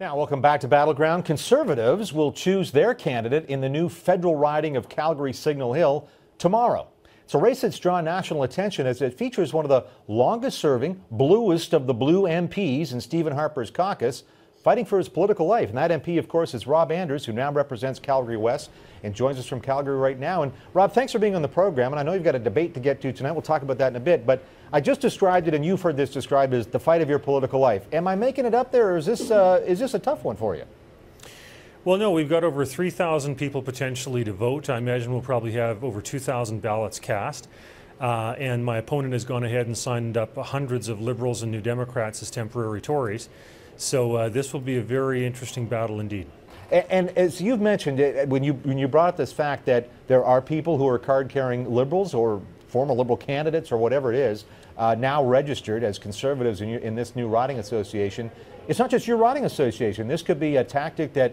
Now, welcome back to Battleground. Conservatives will choose their candidate in the new federal riding of Calgary Signal Hill tomorrow. It's a race that's drawn national attention as it features one of the longest-serving, bluest of the blue MPs in Stephen Harper's caucus, fighting for his political life. And that MP, of course, is Rob Anders, who now represents Calgary West and joins us from Calgary right now. And Rob, thanks for being on the program. And I know you've got a debate to get to tonight. We'll talk about that in a bit. But I just described it, and you've heard this described as the fight of your political life. Am I making it up there, or is this a tough one for you? Well, no, we've got over 3,000 people potentially to vote. I imagine we'll probably have over 2,000 ballots cast. And my opponent has gone ahead and signed up hundreds of Liberals and New Democrats as temporary Tories. So this will be a very interesting battle indeed. And as you've mentioned, when you brought up this fact that there are people who are card-carrying Liberals or former Liberal candidates or whatever it is, now registered as Conservatives in this new riding association, it's not just your riding association. This could be a tactic that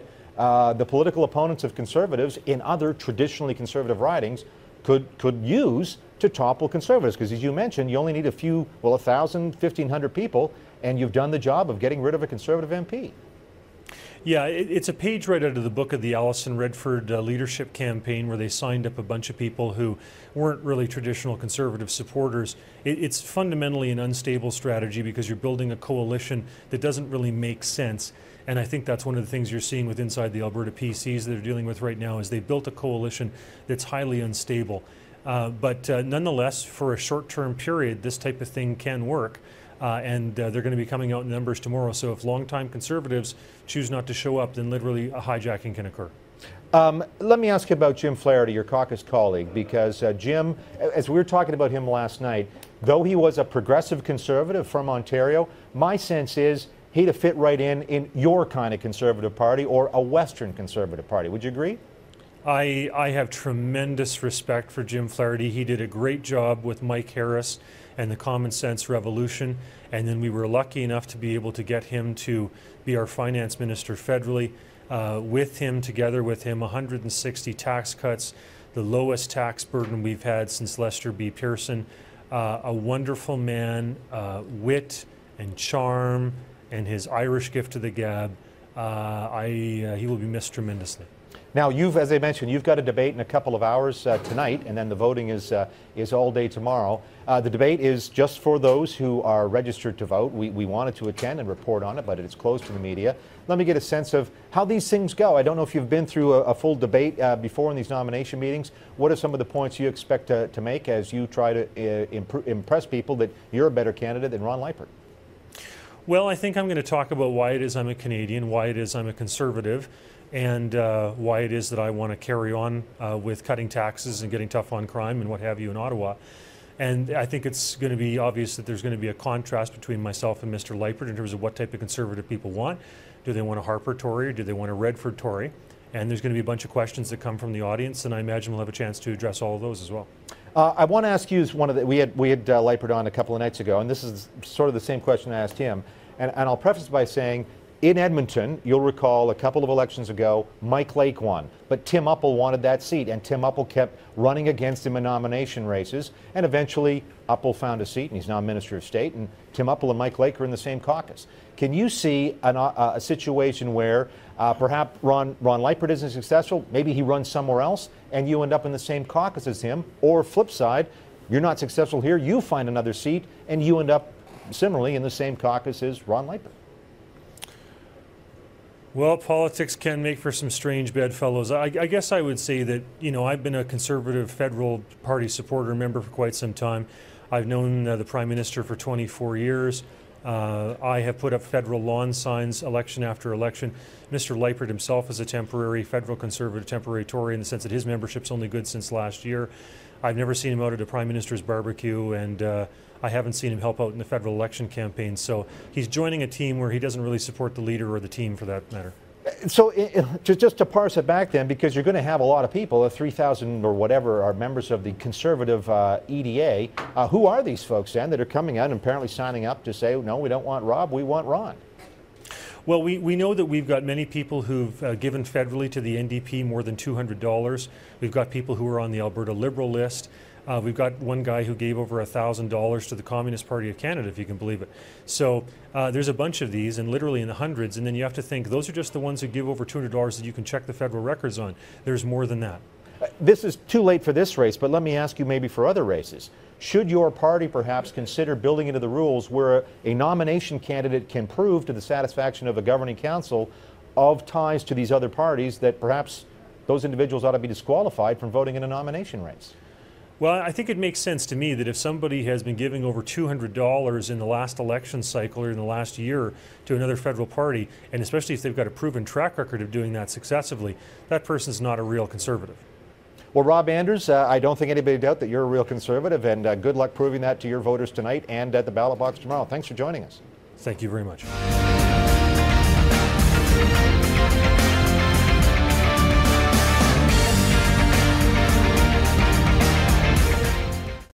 the political opponents of Conservatives in other traditionally Conservative ridings could use to topple Conservatives. Because as you mentioned, you only need 1,000, 1,500 people, and you've done the job of getting rid of a Conservative MP. Yeah, it's a page right out of the book of the Alison Redford leadership campaign, where they signed up a bunch of people who weren't really traditional Conservative supporters. It's fundamentally an unstable strategy because you're building a coalition that doesn't really make sense. And I think that's one of the things you're seeing with inside the Alberta PCs that they're dealing with right now, is they built a coalition that's highly unstable. But nonetheless, for a short-term period, this type of thing can work. And they're going to be coming out in numbers tomorrow. So if longtime Conservatives choose not to show up, then literally a hijacking can occur. Let me ask you about Jim Flaherty, your caucus colleague, because Jim, as we were talking about him last night, though he was a progressive Conservative from Ontario, my sense is he'd have fit right in your kind of Conservative Party or a Western Conservative Party. Would you agree? I have tremendous respect for Jim Flaherty. He did a great job with Mike Harris and the Common Sense Revolution, and then we were lucky enough to be able to get him to be our finance minister federally. Together with him, 160 tax cuts, the lowest tax burden we've had since Lester B. Pearson. A wonderful man, wit and charm, and his Irish gift to the gab. He will be missed tremendously. Now, as I mentioned, you've got a debate in a couple of hours tonight, and then the voting is all day tomorrow. The debate is just for those who are registered to vote. We wanted to attend and report on it, but it's closed to the media. Let me get a sense of how these things go. I don't know if you've been through a full debate before in these nomination meetings. What are some of the points you expect to make as you try to impress people that you're a better candidate than Ron Leipert? Well, I think I'm going to talk about why it is I'm a Canadian, why it is I'm a Conservative, and why it is that I want to carry on with cutting taxes and getting tough on crime and what have you in Ottawa. And I think it's going to be obvious that there's going to be a contrast between myself and Mr. Leipert in terms of what type of Conservative people want. Do they want a Harper Tory, or do they want a Redford Tory? And there's going to be a bunch of questions that come from the audience, and I imagine we'll have a chance to address all of those as well. I want to ask you, we had Leipert on a couple of nights ago, and this is sort of the same question I asked him. And I'll preface by saying, in Edmonton, you'll recall a couple of elections ago, Mike Lake won, but Tim Uppal wanted that seat, and Tim Uppal kept running against him in nomination races, and eventually Uppal found a seat, and he's now Minister of State, and Tim Uppal and Mike Lake are in the same caucus. Can you see a situation where perhaps Ron Leipert isn't successful, maybe he runs somewhere else, and you end up in the same caucus as him, or flip side, you're not successful here, you find another seat, and you end up similarly in the same caucus as Ron Leipert? Well, politics can make for some strange bedfellows. I guess I would say that, I've been a Conservative Federal Party supporter member for quite some time. I've known the Prime Minister for 24 years. I have put up federal lawn signs election after election. Mr. Leipert himself is a temporary federal Conservative, temporary Tory, in the sense that his membership's only good since last year. I've never seen him out at a Prime Minister's barbecue, and I haven't seen him help out in the federal election campaign. So he's joining a team where he doesn't really support the leader or the team for that matter. So just to parse it back then, because you're going to have a lot of people, 3,000 or whatever are members of the Conservative EDA. Who are these folks then that are coming out and apparently signing up to say, no, we don't want Rob, we want Ron? Well, we know that we've got many people who've given federally to the NDP more than $200. We've got people who are on the Alberta Liberal list. We've got one guy who gave over $1,000 to the Communist Party of Canada, if you can believe it. So there's a bunch of these, and literally in the hundreds, and then you have to think, those are just the ones who give over $200 that you can check the federal records on. There's more than that. This is too late for this race, but let me ask you maybe for other races. Should your party perhaps consider building into the rules where a nomination candidate can prove to the satisfaction of a governing council of ties to these other parties that perhaps those individuals ought to be disqualified from voting in a nomination race? Well, I think it makes sense to me that if somebody has been giving over $200 in the last election cycle or in the last year to another federal party, and especially if they've got a proven track record of doing that successively, that person's not a real conservative. Well, Rob Anders, I don't think anybody doubt that you're a real conservative, and good luck proving that to your voters tonight and at the ballot box tomorrow. Thanks for joining us. Thank you very much.